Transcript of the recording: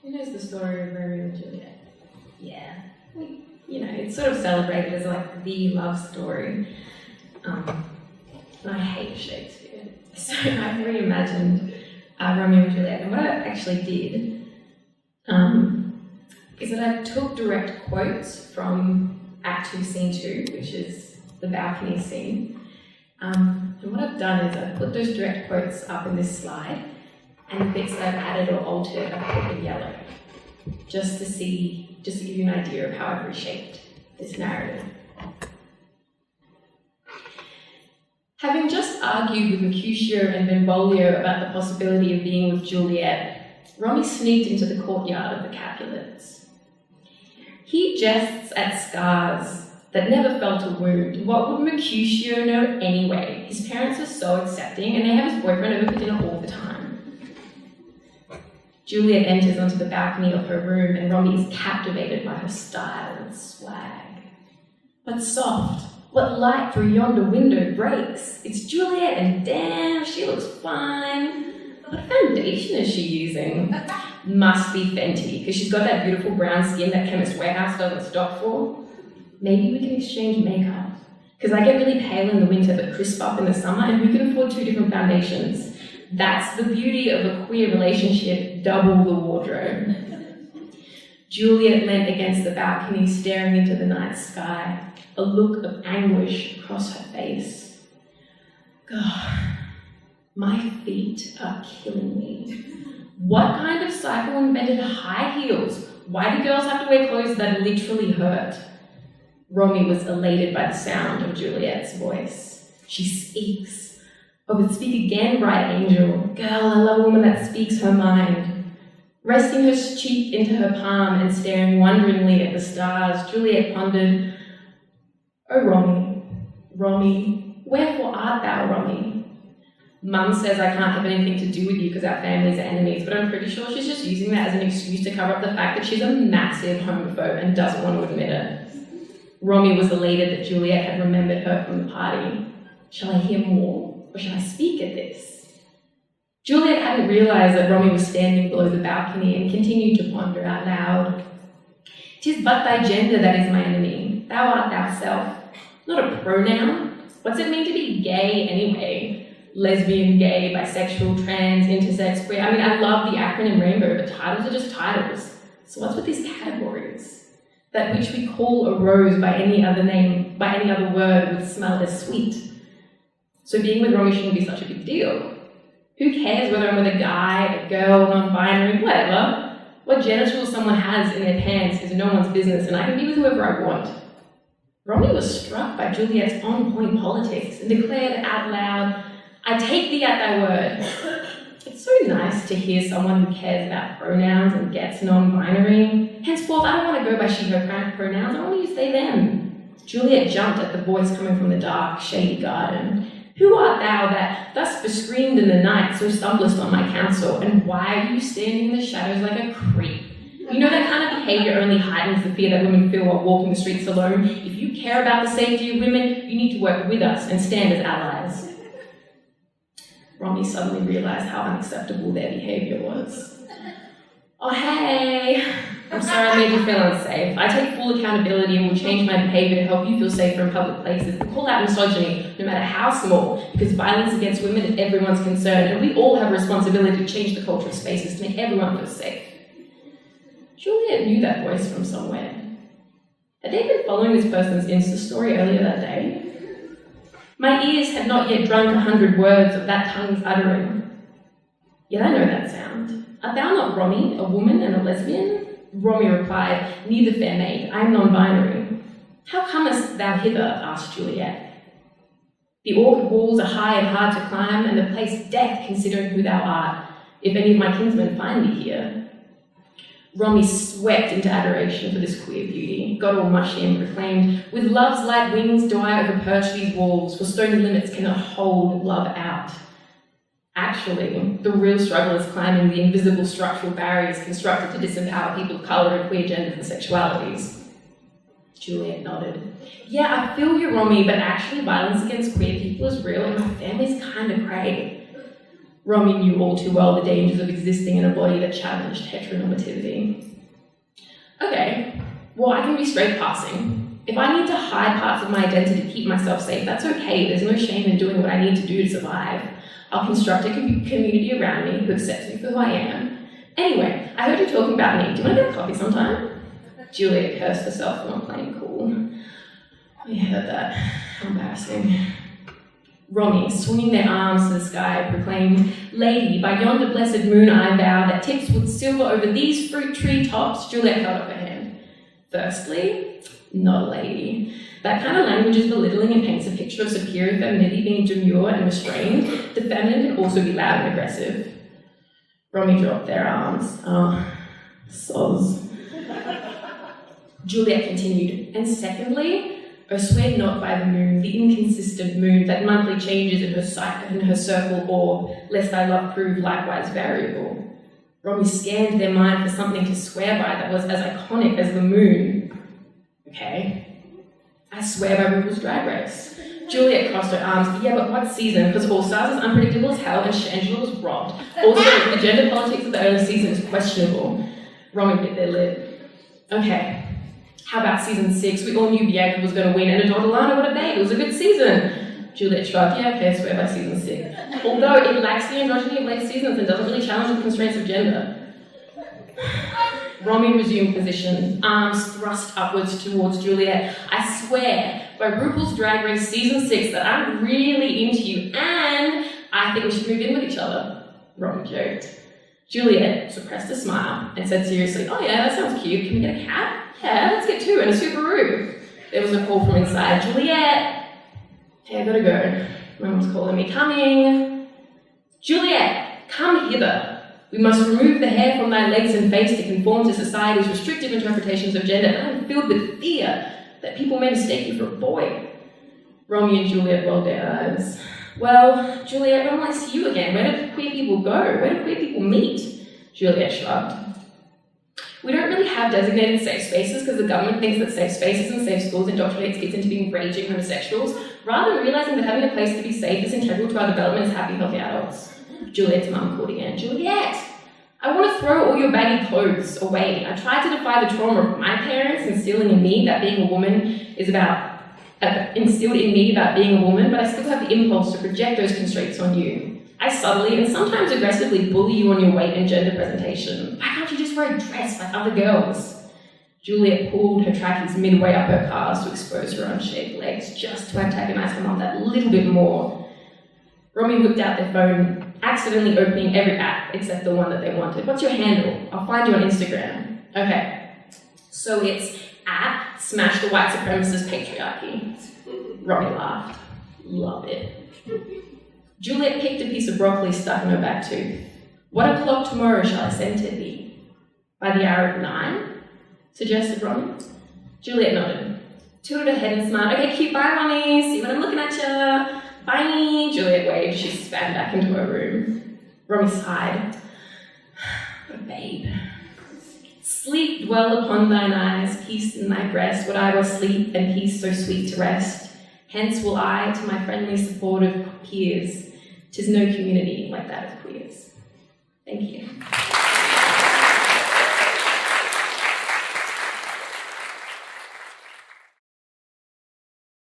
Who knows the story of Romeo and Juliet? Yeah. It's sort of celebrated as like the love story. And I hate Shakespeare. So I reimagined Romeo and Juliet. And what I actually did is that I took direct quotes from Act 2, Scene 2, which is the balcony scene. And what I've done is I've put those direct quotes up in this slide, and the bits that I've added or altered I've put in yellow, just to give you an idea of how I've reshaped this narrative. Having just argued with Mercutio and Benvolio about the possibility of being with Juliet, Romy sneaked into the courtyard of the Capulets. He jests at scars that never felt a wound. What would Mercutio know anyway? His parents are so accepting, and they have his boyfriend over for dinner all the time. Juliet enters onto the balcony of her room, and Romy is captivated by her style and swag. What soft, what light through yonder window breaks? It's Juliet, and damn, she looks fine. What foundation is she using? Must be Fenty, because she's got that beautiful brown skin that Chemist Warehouse doesn't stock for. Maybe we can exchange makeup, because I get really pale in the winter but crisp up in the summer, and who can afford 2 different foundations? That's the beauty of a queer relationship, double the wardrobe. Juliet leant against the balcony, staring into the night sky, a look of anguish across her face. God, my feet are killing me. What kind of cycle invented high heels? Why do girls have to wear clothes that literally hurt? Romy was elated by the sound of Juliet's voice. She speaks. Oh, but speak again, bright angel. Girl, I love a woman that speaks her mind. Resting her cheek into her palm and staring wonderingly at the stars, Juliet pondered, Oh, Romy, Romy, wherefore art thou, Romy? Mum says I can't have anything to do with you because our families are enemies, but I'm pretty sure she's just using that as an excuse to cover up the fact that she's a massive homophobe and doesn't want to admit it. Romy was elated that Juliet had remembered her from the party. Shall I hear more, or shall I speak at this? Juliet hadn't realised that Romy was standing below the balcony and continued to ponder out loud. "'Tis but thy gender that is my enemy. Thou art thyself. Not a pronoun. What's it mean to be gay anyway? Lesbian, gay, bisexual, trans, intersex, queer. I mean, I love the acronym RAINBOW, but titles are just titles. So what's with these categories? That which we call a rose by any other name, by any other word, would smell as sweet. So being with Romy shouldn't be such a big deal. Who cares whether I'm with a guy, a girl, non-binary, whatever? What genitals someone has in their pants is no one's business, and I can be with whoever I want." Romy was struck by Juliet's on-point politics and declared out loud, "I take thee at thy word." It's so nice to hear someone who cares about pronouns and gets non-binary. Henceforth, I don't want to go by she, her pronouns, I want to use they, them. Juliet jumped at the voice coming from the dark, shady garden. "Who art thou that thus bescreamed in the night so stumblest on my counsel, and why are you standing in the shadows like a creep?" You know that kind of behaviour only heightens the fear that women feel while walking the streets alone. If you care about the safety of women, you need to work with us and stand as allies. Romy suddenly realised how unacceptable their behaviour was. "Oh, hey, I'm sorry I made you feel unsafe. I take full accountability and will change my behaviour to help you feel safer in public places. We call out misogyny, no matter how small, because violence against women is everyone's concern, and we all have a responsibility to change the culture of spaces to make everyone feel safe." Juliet knew that voice from somewhere. Had they been following this person's Insta story earlier that day? My ears had not yet drunk 100 words of that tongue's uttering. Yet I know that sound. Art thou not Romy, a woman and a lesbian? Romy replied, "Neither, fair maid, I am non-binary." "How comest thou hither?" asked Juliet. "The orchard walls are high and hard to climb, and the place death, considering who thou art, if any of my kinsmen find thee here." Romy swept into adoration for this queer beauty, got all mushy and proclaimed, "With love's light wings do I overperch these walls, for stony limits cannot hold love out." Actually, the real struggle is climbing the invisible structural barriers constructed to disempower people of colour and queer genders and sexualities. Juliet nodded. "Yeah, I feel you, Romy, but actually violence against queer people is real and my family's kind of cray." Romy knew all too well the dangers of existing in a body that challenged heteronormativity. Okay, well, I can be straight passing. If I need to hide parts of my identity to keep myself safe, that's okay. There's no shame in doing what I need to do to survive. I'll construct a community around me who accepts me for who I am. Anyway, I heard you talking about me. Do you want to get a coffee sometime? Juliet cursed herself for not playing cool. We heard that. How embarrassing. Romy, swinging their arms to the sky, proclaimed, "Lady, by yonder blessed moon I vow that tips with silver over these fruit tree tops." Juliet held up her hand. Firstly, not a lady. That kind of language is belittling and paints a picture of superior femininity being demure and restrained. The feminine can also be loud and aggressive. Romy dropped their arms. Oh, soz. Juliet continued, and secondly, "O swayed not by the moon, the inconsistent moon that monthly changes in her circle orb, lest thy love prove likewise variable." Romy scanned their mind for something to swear by that was as iconic as the moon. Okay. "I swear by RuPaul's Drag Race." Juliet crossed her arms. "Yeah, but what season? Because All Stars is unpredictable as hell and Shangela was robbed. Also, the gender politics of the early season is questionable." Romy bit their lip. "Okay. How about season 6? We all knew Bianca was going to win and adore Lana would have made. It was a good season." Juliet shrugged. "Yeah, okay, swear by season 6. Although it lacks the androgyny of late seasons and doesn't really challenge the constraints of gender." Romy resumed position, arms thrust upwards towards Juliet. "I swear by RuPaul's Drag Race season 6 that I'm really into you and I think we should move in with each other." Romy joked. Juliet suppressed a smile and said seriously, "Oh yeah, that sounds cute. Can we get a cab? Yeah, let's get 2 and a Subaru." There was a call from inside. "Juliet!" "Hey, I gotta go. Mum's calling me. Coming." "Juliet, come hither. We must remove the hair from thy legs and face to conform to society's restrictive interpretations of gender. And I am filled with fear that people may mistake you for a boy." Romy and Juliet rolled their eyes. "Well, Juliet, when will I see you again? Where do queer people go? Where do queer people meet?" Juliet shrugged. "We don't really have designated safe spaces because the government thinks that safe spaces and safe schools indoctrinates kids into being raging homosexuals, rather than realising that having a place to be safe is integral to our development as happy, healthy adults." Juliet's mum called again. "Juliet, I want to throw all your baggy clothes away. I tried to defy the trauma of my parents instilling in me that being a woman is about instilled in me about being a woman, but I still have the impulse to project those constraints on you. I subtly and sometimes aggressively bully you on your weight and gender presentation. Why can't you just wear a dress like other girls?" Juliet pulled her trackies midway up her calves to expose her unshaped legs, just to antagonize her mum that little bit more. Romy whipped out their phone, accidentally opening every app except the one that they wanted. "What's your handle? I'll find you on Instagram." "Okay, so it's at smash the white supremacist patriarchy." Romy laughed. "Love it." Juliet picked a piece of broccoli stuck in her back tooth. "What o'clock tomorrow shall I send to thee?" "By the hour of 9, suggested Romy. Juliet nodded, tilted her head and smiled. "Okay, cute, bye, Romy. See when I'm looking at ya. Bye." Juliet waved. She spat back into her room. Romy sighed. "What a babe. Sleep dwell upon thine eyes, peace in thy breast. Would I were sleep and peace so sweet to rest. Hence will I to my friendly supportive peers. 'Tis no community like that of queers." Thank you.